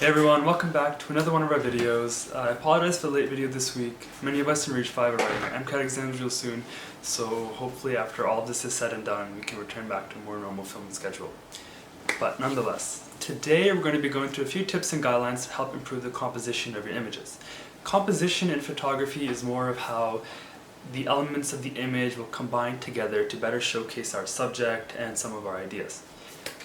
Hey everyone, welcome back to another one of our videos. I apologize for the late video this week. Many of us in Reach 5 are writing our MCAT exams real soon, so hopefully after all of this is said and done, we can return back to a more normal filming schedule. But nonetheless, today we're going to be going through a few tips and guidelines to help improve the composition of your images. Composition in photography is more of how the elements of the image will combine together to better showcase our subject and some of our ideas.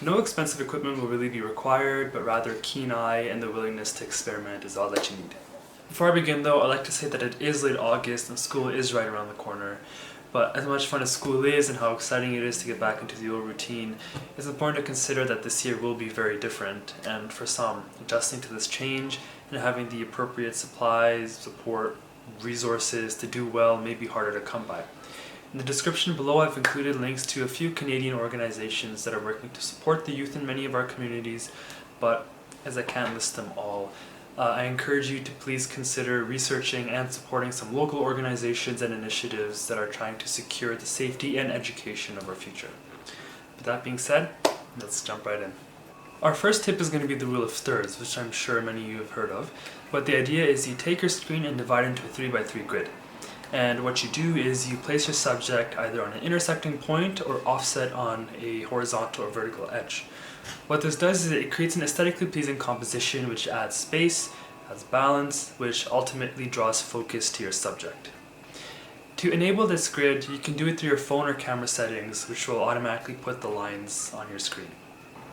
No expensive equipment will really be required, but rather a keen eye and the willingness to experiment is all that you need. Before I begin though, I'd like to say that it is late August and school is right around the corner. But as much fun as school is and how exciting it is to get back into the old routine, it's important to consider that this year will be very different, and for some, adjusting to this change and having the appropriate supplies, support, resources to do well may be harder to come by. In the description below, I've included links to a few Canadian organizations that are working to support the youth in many of our communities, but as I can't list them all, I encourage you to please consider researching and supporting some local organizations and initiatives that are trying to secure the safety and education of our future. With that being said, let's jump right in. Our first tip is going to be the rule of thirds, which I'm sure many of you have heard of, but the idea is you take your screen and divide it into a 3x3 grid. And what you do is you place your subject either on an intersecting point or offset on a horizontal or vertical edge. What this does is it creates an aesthetically pleasing composition which adds space, adds balance, which ultimately draws focus to your subject. To enable this grid, you can do it through your phone or camera settings, which will automatically put the lines on your screen.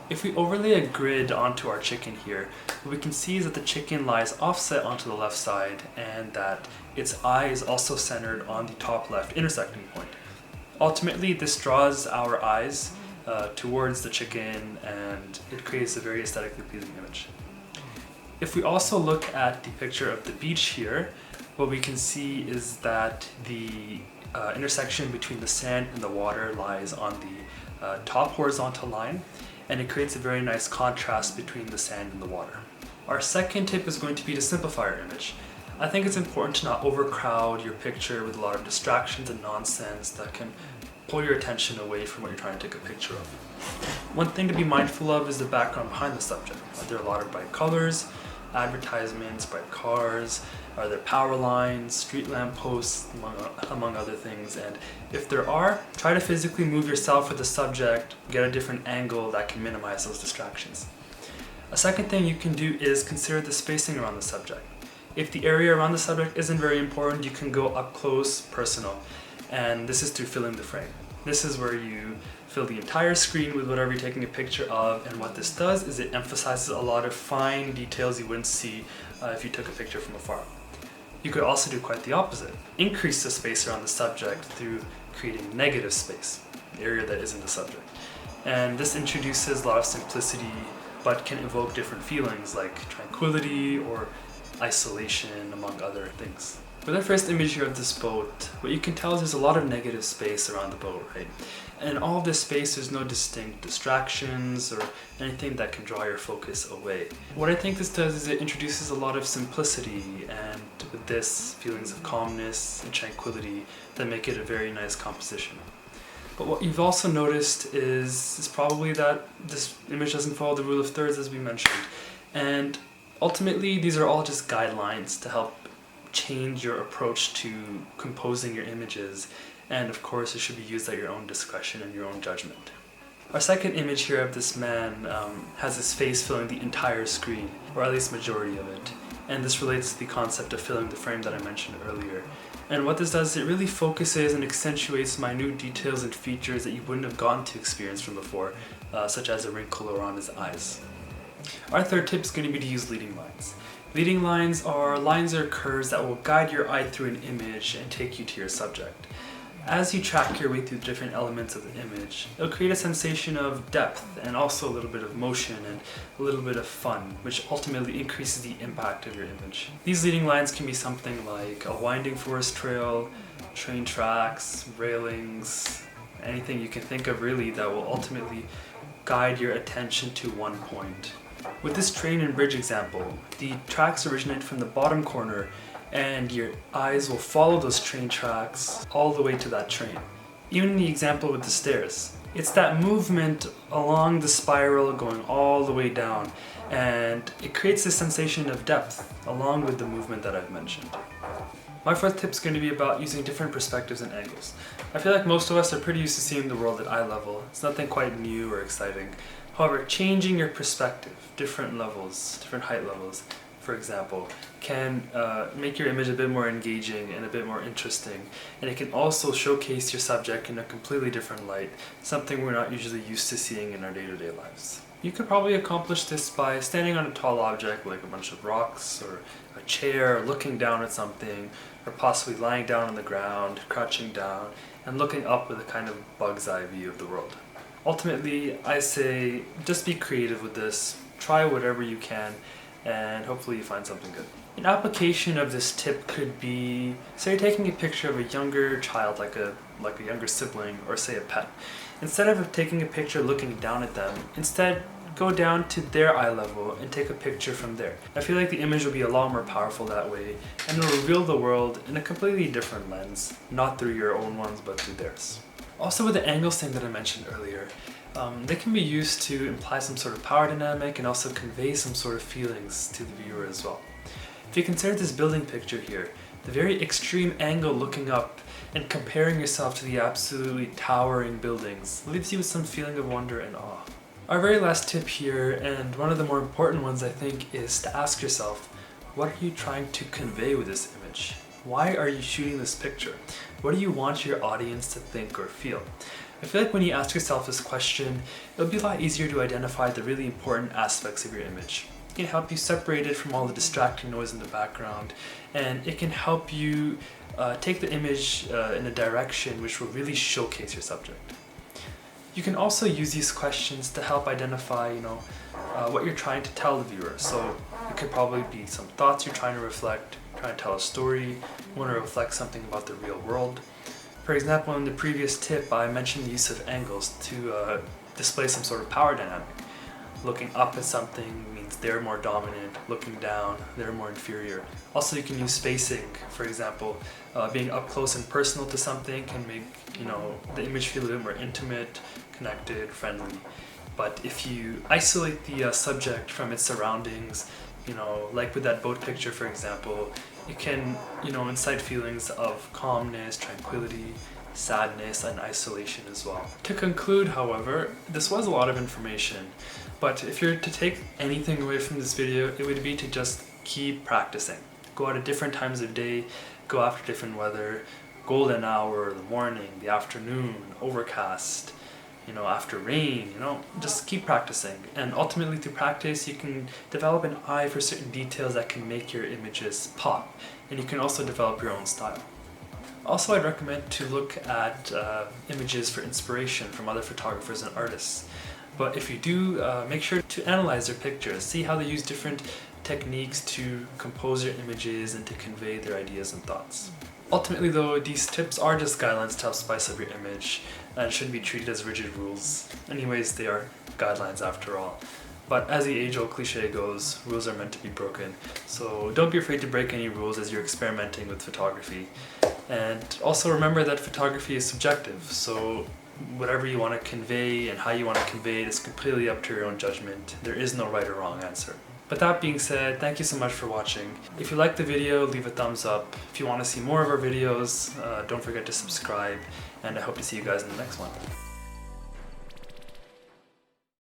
If we overlay a grid onto our chicken here, what we can see is that the chicken lies offset onto the left side and that its eye is also centered on the top left intersecting point. Ultimately, this draws our eyes towards the chicken and it creates a very aesthetically pleasing image. If we also look at the picture of the beach here, what we can see is that the intersection between the sand and the water lies on the top horizontal line, and it creates a very nice contrast between the sand and the water. Our second tip is going to be to simplify our image. I think it's important to not overcrowd your picture with a lot of distractions and nonsense that can pull your attention away from what you're trying to take a picture of. One thing to be mindful of is the background behind the subject. Are there a lot of bright colors, advertisements, bright cars? Are there power lines, street lamp posts, among other things? And if there are, try to physically move yourself with the subject, get a different angle that can minimize those distractions. A second thing you can do is consider the spacing around the subject. If the area around the subject isn't very important, you can go up close, personal, and this is through filling the frame. This is where you fill the entire screen with whatever you're taking a picture of, and what this does is it emphasizes a lot of fine details you wouldn't see if you took a picture from afar. You could also do quite the opposite. Increase the space around the subject through creating negative space, the area that isn't the subject. And this introduces a lot of simplicity, but can evoke different feelings like tranquility or isolation, among other things. With our first image here of this boat, what you can tell is there's a lot of negative space around the boat, right? And in all of this space, there's no distinct distractions or anything that can draw your focus away. What I think this does is it introduces a lot of simplicity, and with this, feelings of calmness and tranquility that make it a very nice composition. But what you've also noticed is probably that this image doesn't follow the rule of thirds as we mentioned. And ultimately, these are all just guidelines to help change your approach to composing your images, and of course it should be used at your own discretion and your own judgment. Our second image here of this man has his face filling the entire screen, or at least majority of it, and this relates to the concept of filling the frame that I mentioned earlier. And what this does is it really focuses and accentuates minute details and features that you wouldn't have gotten to experience from before, such as a wrinkle around his eyes. Our third tip is going to be to use leading lines. Leading lines are lines or curves that will guide your eye through an image and take you to your subject. As you track your way through different elements of the image, it'll create a sensation of depth and also a little bit of motion and a little bit of fun, which ultimately increases the impact of your image. These leading lines can be something like a winding forest trail, train tracks, railings, anything you can think of really that will ultimately guide your attention to one point. With this train and bridge example, the tracks originate from the bottom corner and your eyes will follow those train tracks all the way to that train. Even in the example with the stairs, It's that movement along the spiral going all the way down, and it creates this sensation of depth along with the movement that I've mentioned. My fourth tip is going to be about using different perspectives and angles. I feel like most of us are pretty used to seeing the world at eye level. It's nothing quite new or exciting. However, changing your perspective, different levels, different height levels, for example, can make your image a bit more engaging and a bit more interesting, and it can also showcase your subject in a completely different light, something we're not usually used to seeing in our day-to-day lives. You could probably accomplish this by standing on a tall object like a bunch of rocks or a chair, looking down at something, or possibly lying down on the ground, crouching down, and looking up with a kind of bug's eye view of the world. Ultimately, I say just be creative with this, try whatever you can, and hopefully you find something good. An application of this tip could be, say you're taking a picture of a younger child, like a younger sibling, or say a pet. Instead of taking a picture looking down at them, instead go down to their eye level and take a picture from there. I feel like the image will be a lot more powerful that way, and it'll reveal the world in a completely different lens, not through your own ones, but through theirs. Also with the angles thing that I mentioned earlier, they can be used to imply some sort of power dynamic and also convey some sort of feelings to the viewer as well. If you consider this building picture here, the very extreme angle looking up and comparing yourself to the absolutely towering buildings leaves you with some feeling of wonder and awe. Our very last tip here, and one of the more important ones I think, is to ask yourself, what are you trying to convey with this image? Why are you shooting this picture? What do you want your audience to think or feel? I feel like when you ask yourself this question, it'll be a lot easier to identify the really important aspects of your image. It can help you separate it from all the distracting noise in the background, and it can help you take the image in a direction which will really showcase your subject. You can also use these questions to help identify, what you're trying to tell the viewer. So it could probably be some thoughts you're trying to reflect, trying to tell a story, you want to reflect something about the real world. For example, in the previous tip, I mentioned the use of angles to display some sort of power dynamic. Looking up at something means they're more dominant, looking down, they're more inferior. Also, you can use spacing. For example, being up close and personal to something can make the image feel a bit more intimate, connected, friendly. But if you isolate the subject from its surroundings, like with that boat picture, for example, it can, incite feelings of calmness, tranquility, sadness, and isolation as well. To conclude, however, this was a lot of information, but if you're to take anything away from this video, it would be to just keep practicing. Go out at different times of day, go after different weather, golden hour, the morning, the afternoon, overcast, after rain, just keep practicing. And ultimately through practice, you can develop an eye for certain details that can make your images pop. And you can also develop your own style. Also, I'd recommend to look at images for inspiration from other photographers and artists. But if you do, make sure to analyze their pictures, see how they use different techniques to compose their images and to convey their ideas and thoughts. Ultimately though, these tips are just guidelines to help spice up your image and shouldn't be treated as rigid rules. Anyways, they are guidelines after all. But as the age-old cliche goes, rules are meant to be broken. So don't be afraid to break any rules as you're experimenting with photography. And also remember that photography is subjective, so whatever you want to convey and how you want to convey it is completely up to your own judgment. There is no right or wrong answer. But that being said, thank you so much for watching. If you liked the video, leave a thumbs up. If you want to see more of our videos, don't forget to subscribe, and I hope to see you guys in the next one.